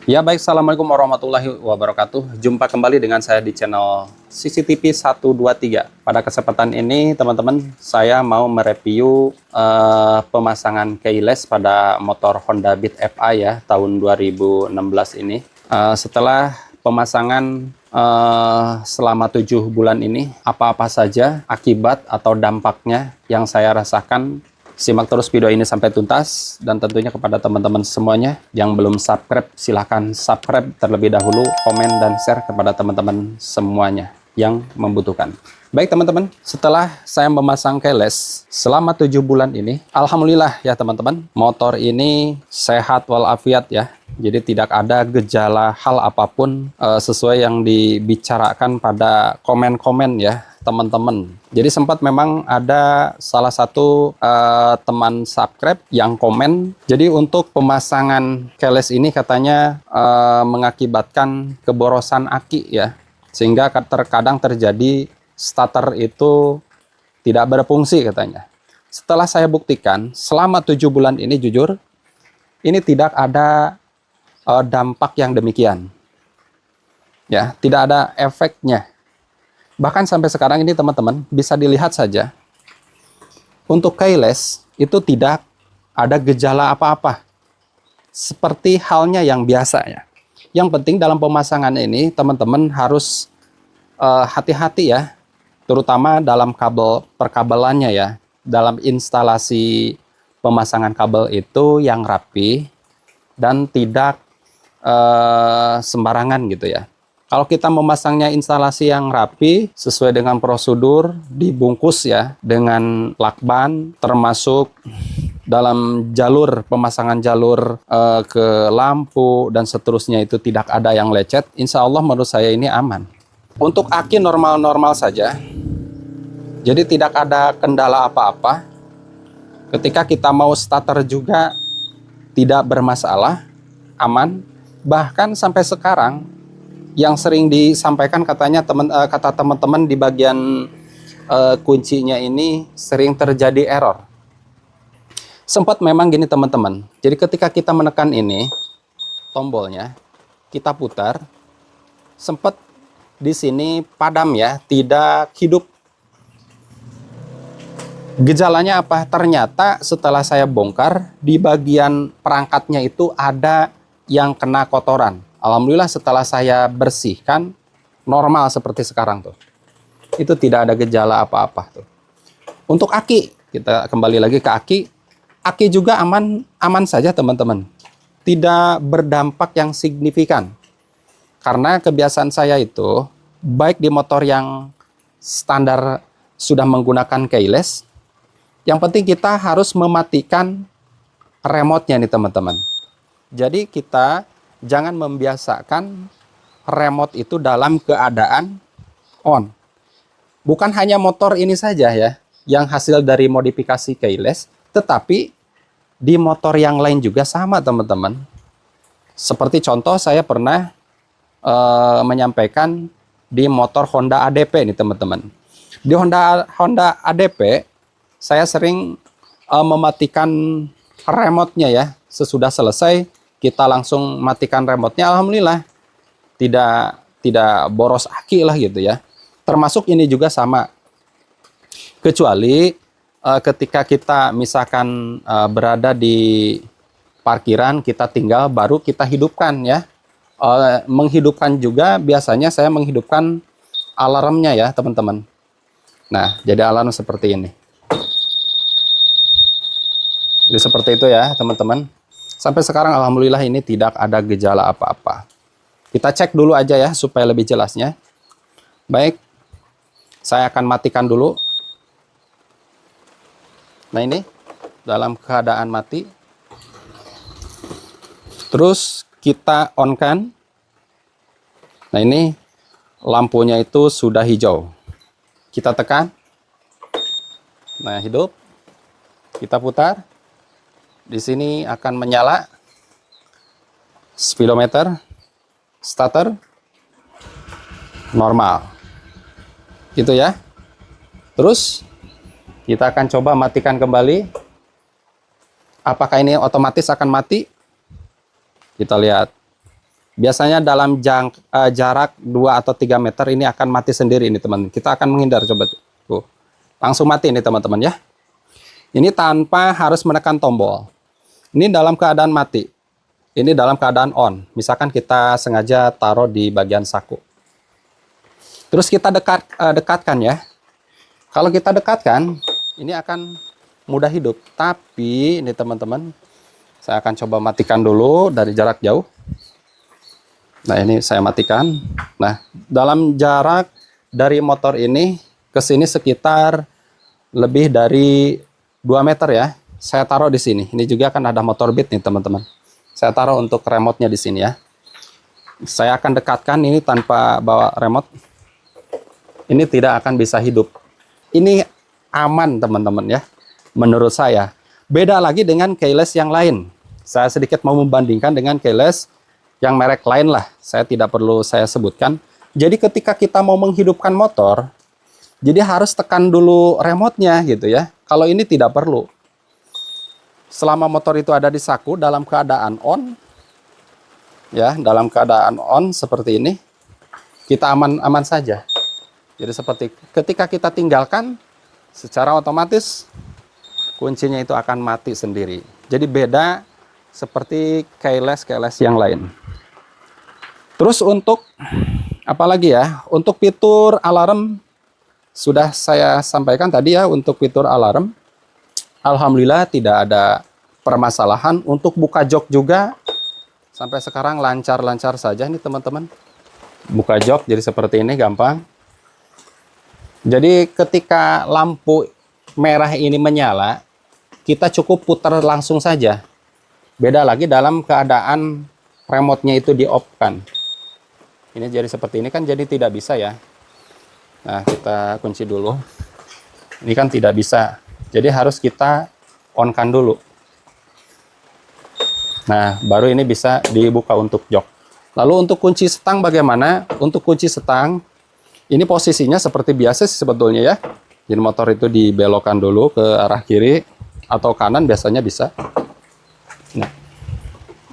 Ya baik, Assalamualaikum warahmatullahi wabarakatuh. Jumpa kembali dengan saya di channel CCTV 123. Pada kesempatan ini teman-teman, saya mau mereview pemasangan keyless pada motor Honda Beat FI ya, tahun 2016 ini. Setelah pemasangan selama 7 bulan ini, apa-apa saja akibat atau dampaknya yang saya rasakan. Simak terus video ini sampai tuntas, dan tentunya kepada teman-teman semuanya yang belum subscribe, silahkan subscribe terlebih dahulu, komen dan share kepada teman-teman semuanya yang membutuhkan. Baik teman-teman, setelah saya memasang keyless selama 7 bulan ini, alhamdulillah ya teman-teman, motor ini sehat walafiat ya. Jadi tidak ada gejala hal apapun sesuai yang dibicarakan pada komen-komen ya teman-teman. Jadi sempat memang ada salah satu teman subscribe yang komen. Jadi untuk pemasangan keyless ini katanya mengakibatkan keborosan aki ya, sehingga terkadang terjadi starter itu tidak berfungsi katanya. Setelah saya buktikan selama 7 bulan ini, jujur ini tidak ada dampak yang demikian ya, tidak ada efeknya. Bahkan sampai sekarang ini teman-teman bisa dilihat saja, untuk keyless itu tidak ada gejala apa-apa, seperti halnya yang biasa ya. Yang penting dalam pemasangan ini teman-teman harus hati-hati ya, terutama dalam kabel perkabelannya ya. Dalam instalasi pemasangan kabel itu yang rapi dan tidak sembarangan gitu ya. Kalau kita memasangnya instalasi yang rapi sesuai dengan prosedur, dibungkus ya dengan lakban, termasuk dalam jalur pemasangan jalur ke lampu dan seterusnya itu tidak ada yang lecet, insya Allah menurut saya ini aman. Untuk aki normal-normal saja, jadi tidak ada kendala apa-apa. Ketika kita mau starter juga tidak bermasalah, aman. Bahkan sampai sekarang yang sering disampaikan katanya kata teman-teman di bagian kuncinya ini sering terjadi error. Sempat memang gini teman-teman. Jadi ketika kita menekan ini tombolnya, kita putar, sempat di sini padam ya, tidak hidup. Gejalanya apa? Ternyata setelah saya bongkar di bagian perangkatnya itu ada yang kena kotoran. Alhamdulillah setelah saya bersihkan, normal seperti sekarang tuh. Itu tidak ada gejala apa-apa tuh. Untuk aki, kita kembali lagi ke aki. Aki juga aman saja teman-teman. Tidak berdampak yang signifikan. Karena kebiasaan saya itu, baik di motor yang standar sudah menggunakan keyless, yang penting kita harus mematikan remote-nya nih teman-teman. Jadi kita jangan membiasakan remote itu dalam keadaan on. Bukan hanya motor ini saja ya, yang hasil dari modifikasi keyless, tetapi di motor yang lain juga sama teman-teman. Seperti contoh saya pernah menyampaikan di motor Honda ADP nih teman-teman. Di Honda ADP, saya sering mematikan remote-nya ya. Sesudah selesai, kita langsung matikan remote-nya, alhamdulillah tidak boros aki lah gitu ya. Termasuk ini juga sama. Kecuali ketika kita misalkan berada di parkiran, kita tinggal baru kita hidupkan ya. Menghidupkan juga biasanya saya menghidupkan alarmnya ya teman-teman. Nah, jadi alarm seperti ini. Jadi seperti itu ya teman-teman. Sampai sekarang alhamdulillah ini tidak ada gejala apa-apa. Kita cek dulu aja ya supaya lebih jelasnya. Baik, saya akan matikan dulu. Nah ini dalam keadaan mati. Terus kita on-kan. Nah ini lampunya itu sudah hijau. Kita tekan. Nah hidup. Kita putar. Di sini akan menyala speedometer, starter, normal. Gitu ya. Terus kita akan coba matikan kembali. Apakah ini otomatis akan mati? Kita lihat. Biasanya dalam jarak 2 atau 3 meter ini akan mati sendiri ini teman. Kita akan menghindar coba. Tuh. Langsung mati ini teman-teman ya. Ini tanpa harus menekan tombol. Ini dalam keadaan mati. Ini dalam keadaan on. Misalkan kita sengaja taruh di bagian saku. Terus kita dekatkan ya. Kalau kita dekatkan, ini akan mudah hidup. Tapi ini teman-teman, saya akan coba matikan dulu dari jarak jauh. Nah, ini saya matikan. Nah, dalam jarak dari motor ini ke sini sekitar lebih dari 2 meter ya. Saya taruh di sini. Ini juga kan ada motor beat nih, teman-teman. Saya taruh untuk remote-nya di sini ya. Saya akan dekatkan ini tanpa bawa remote. Ini tidak akan bisa hidup. Ini aman, teman-teman ya. Menurut saya. Beda lagi dengan keyless yang lain. Saya sedikit mau membandingkan dengan keyless yang merek lain lah. Saya tidak perlu saya sebutkan. Jadi ketika kita mau menghidupkan motor, jadi harus tekan dulu remote-nya gitu ya. Kalau ini tidak perlu. Selama motor itu ada di saku dalam keadaan on, ya, dalam keadaan on seperti ini, kita aman-aman saja. Jadi seperti ketika kita tinggalkan, secara otomatis kuncinya itu akan mati sendiri. Jadi beda seperti keyless yang lain. Terus untuk apalagi ya? Untuk fitur alarm sudah saya sampaikan tadi ya. Untuk fitur alarm, alhamdulillah tidak ada permasalahan. Untuk buka jok juga sampai sekarang lancar-lancar saja nih teman-teman. Buka jok jadi seperti ini gampang. Jadi ketika lampu merah ini menyala, kita cukup putar langsung saja. Beda lagi dalam keadaan remote-nya itu di-off-kan. Ini jadi seperti ini kan jadi tidak bisa ya. Nah, kita kunci dulu. Ini kan tidak bisa. Jadi harus kita on-kan dulu. Nah, baru ini bisa dibuka untuk jok. Lalu untuk kunci setang bagaimana? Untuk kunci setang, ini posisinya seperti biasa sih sebetulnya ya. Jadi motor itu dibelokkan dulu ke arah kiri atau kanan biasanya bisa. Nah,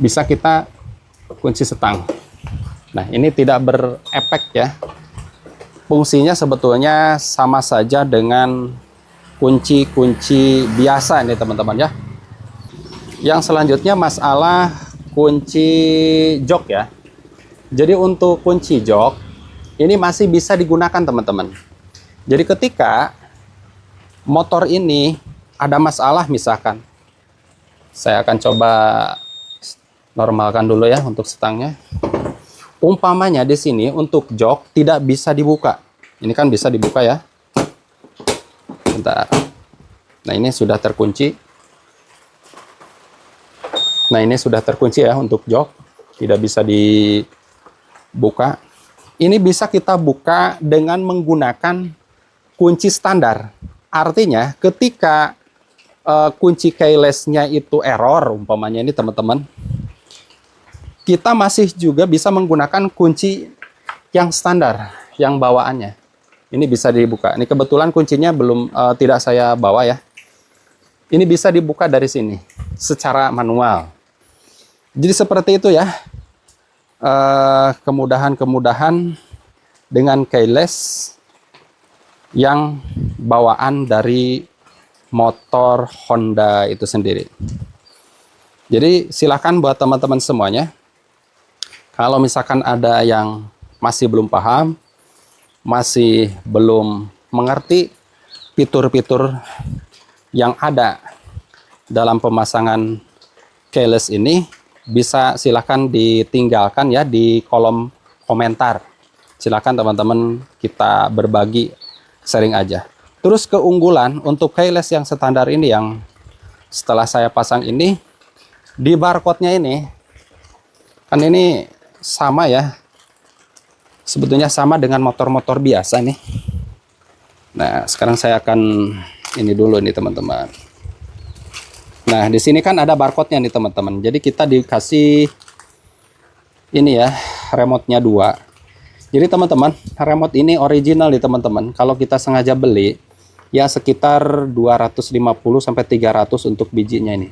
bisa kita kunci setang. Nah, ini tidak berefek ya. Fungsinya sebetulnya sama saja dengan kunci-kunci biasa ini teman-teman ya. Yang selanjutnya masalah kunci jok ya. Jadi untuk kunci jok ini masih bisa digunakan teman-teman. Jadi ketika motor ini ada masalah misalkan, saya akan coba normalkan dulu ya untuk setangnya. Umpamanya di sini untuk jok tidak bisa dibuka. Ini kan bisa dibuka ya. Bentar. Nah, ini sudah terkunci. Nah, ini sudah terkunci ya untuk jok. Tidak bisa dibuka. Ini bisa kita buka dengan menggunakan kunci standar. Artinya ketika kunci keyless-nya itu error, umpamanya ini teman-teman, kita masih juga bisa menggunakan kunci yang standar, yang bawaannya. Ini bisa dibuka. Ini kebetulan kuncinya belum tidak saya bawa ya. Ini bisa dibuka dari sini secara manual. Jadi seperti itu ya. Kemudahan-kemudahan dengan keyless yang bawaan dari motor Honda itu sendiri. Jadi silakan buat teman-teman semuanya. Kalau misalkan ada yang masih belum paham, masih belum mengerti fitur-fitur yang ada dalam pemasangan keyless ini, bisa silakan ditinggalkan ya di kolom komentar. Silakan teman-teman kita berbagi, sharing aja. Terus keunggulan untuk keyless yang standar ini yang setelah saya pasang ini, di barcode-nya ini, kan ini sama ya, sebetulnya sama dengan motor-motor biasa nih. Nah, sekarang saya akan ini dulu nih teman-teman. Nah, di sini kan ada barcode-nya nih teman-teman. Jadi kita dikasih ini ya, remote-nya 2. Jadi teman-teman, remote ini original nih teman-teman. Kalau kita sengaja beli, ya sekitar 250 sampai 300 untuk bijinya ini.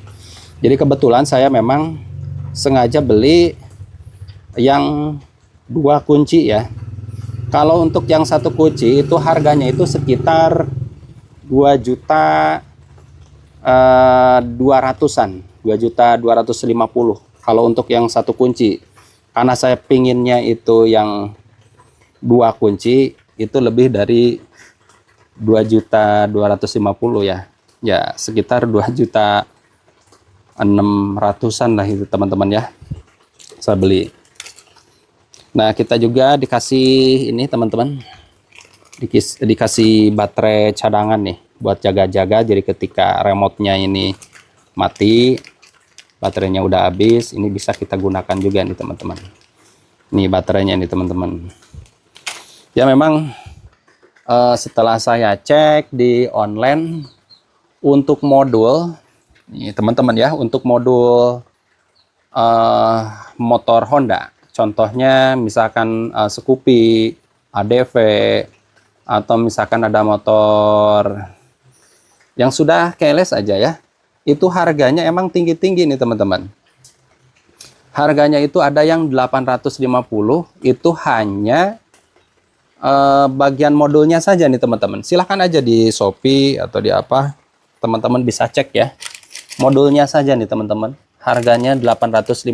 Jadi kebetulan saya memang sengaja beli yang 2 kunci ya. Kalau untuk yang 1 kunci itu harganya itu sekitar 2.200-an, 2.250.000 kalau untuk yang 1 kunci. Karena saya pinginnya itu yang 2 kunci itu lebih dari 2.250.000 ya. Ya sekitar 2.600.000-an lah itu teman-teman ya. Saya beli. Nah, kita juga dikasih ini teman-teman. Dikasih baterai cadangan nih buat jaga-jaga. Jadi ketika remote-nya ini mati, baterainya udah habis, ini bisa kita gunakan juga nih teman-teman. Nih baterainya nih teman-teman. Ya memang setelah saya cek di online untuk modul, nih teman-teman ya, untuk modul motor Honda, contohnya misalkan Scoopy, ADV, atau misalkan ada motor yang sudah keyless aja ya, itu harganya emang tinggi-tinggi nih teman-teman. Harganya itu ada yang 850, itu hanya bagian modulnya saja nih teman-teman. Silahkan aja di Shopee atau di apa, teman-teman bisa cek ya. Modulnya saja nih teman-teman. Harganya 850.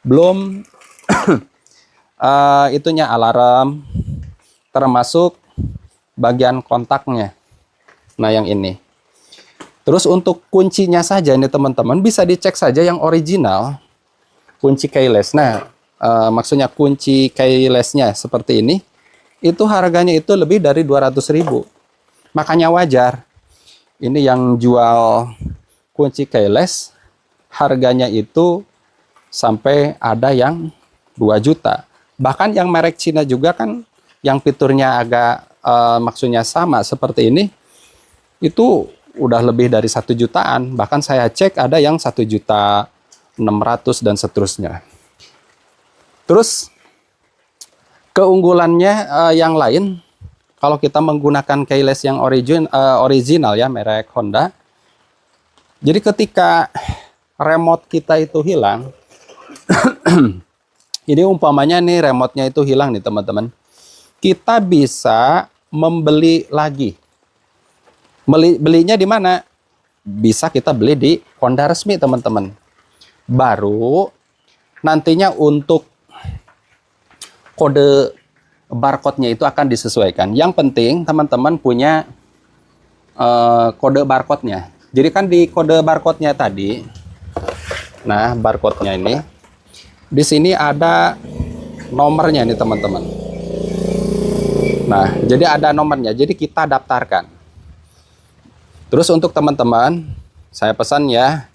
Belum itunya alarm, termasuk bagian kontaknya. Nah yang ini. Terus untuk kuncinya saja nih teman-teman, bisa dicek saja yang original. Kunci keyless. Nah, maksudnya kunci keylessnya seperti ini, itu harganya itu lebih dari 200.000. Makanya wajar. Ini yang jual kunci keyless, harganya itu sampai ada yang 2 juta. Bahkan yang merek Cina juga kan, yang fiturnya agak maksudnya sama seperti ini, itu udah lebih dari 1 jutaan. Bahkan saya cek ada yang 1.600.000 dan seterusnya. Terus keunggulannya yang lain, kalau kita menggunakan keyless yang original ya, merek Honda. Jadi ketika remote kita itu hilang, ini umpamanya nih remote-nya itu hilang nih teman-teman, kita bisa membeli lagi. Belinya di mana? Bisa kita beli di Honda resmi teman-teman. Baru nantinya untuk kode barcode-nya itu akan disesuaikan. Yang penting teman-teman punya kode barcode-nya. Jadi kan di kode barcode-nya tadi, nah barcode-nya ini, di sini ada nomornya nih teman-teman. Nah, jadi ada nomornya. Jadi kita daftarkan. Terus untuk teman-teman, saya pesan ya,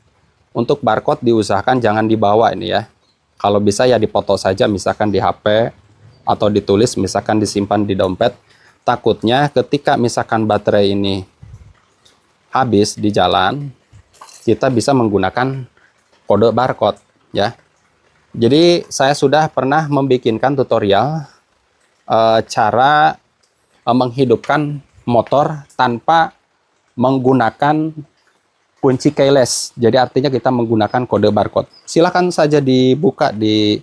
untuk barcode diusahakan jangan dibawa ini ya. Kalau bisa ya dipoto saja, misalkan di HP, atau ditulis, misalkan disimpan di dompet. Takutnya ketika misalkan baterai ini habis di jalan, kita bisa menggunakan kode barcode ya. Jadi saya sudah pernah membikinkan tutorial cara menghidupkan motor tanpa menggunakan kunci keyless. Jadi artinya kita menggunakan kode barcode. Silakan saja dibuka di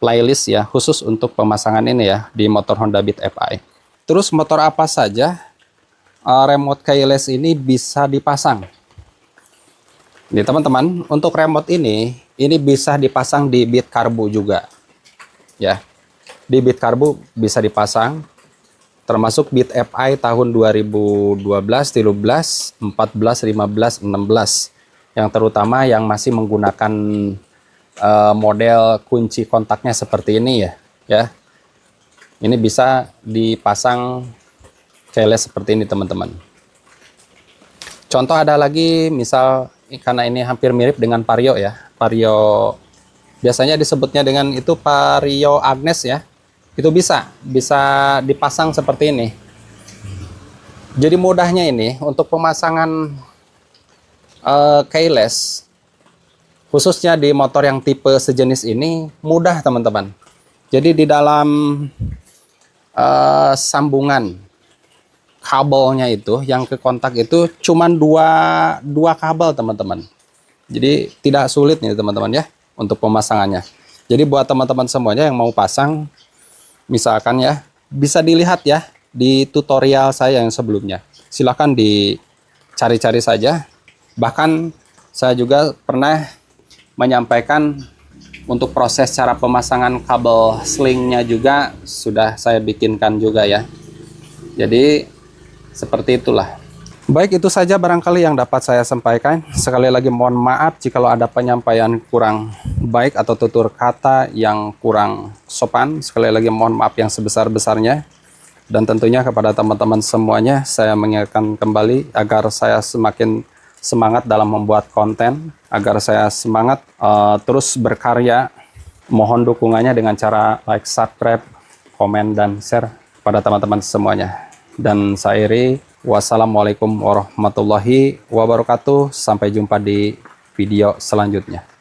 playlist ya, khusus untuk pemasangan ini ya, di motor Honda Beat Fi. Terus motor apa saja remote keyless ini bisa dipasang? Nih teman-teman, untuk remote ini bisa dipasang di Beat Carbo juga ya. Di Beat Carbo bisa dipasang, termasuk Beat Fi tahun 2012, 13, 14, 15, 16, yang terutama yang masih menggunakan model kunci kontaknya seperti ini ya. Ini bisa dipasang keyless seperti ini teman-teman. Contoh ada lagi, misal karena ini hampir mirip dengan Vario ya. Vario biasanya disebutnya dengan itu Vario Agnes ya. Itu bisa dipasang seperti ini. Jadi mudahnya ini untuk pemasangan keyless, khususnya di motor yang tipe sejenis ini, mudah teman-teman. Jadi di dalam sambungan kabelnya itu, yang ke kontak itu cuman dua kabel teman-teman. Jadi tidak sulit nih teman-teman ya untuk pemasangannya. Jadi buat teman-teman semuanya yang mau pasang, misalkan ya, bisa dilihat ya di tutorial saya yang sebelumnya. Silahkan dicari-cari saja. Bahkan saya juga pernah menyampaikan untuk proses cara pemasangan kabel slingnya juga sudah saya bikinkan juga ya. Jadi seperti itulah. Baik, itu saja barangkali yang dapat saya sampaikan. Sekali lagi mohon maaf jika ada penyampaian kurang baik atau tutur kata yang kurang sopan. Sekali lagi mohon maaf yang sebesar-besarnya. Dan tentunya kepada teman-teman semuanya saya mengingatkan kembali agar saya semakin semangat dalam membuat konten, agar saya semangat terus berkarya. Mohon dukungannya dengan cara like, subscribe, komen, dan share pada teman-teman semuanya. Dan saya Iri, wassalamualaikum warahmatullahi wabarakatuh. Sampai jumpa di video selanjutnya.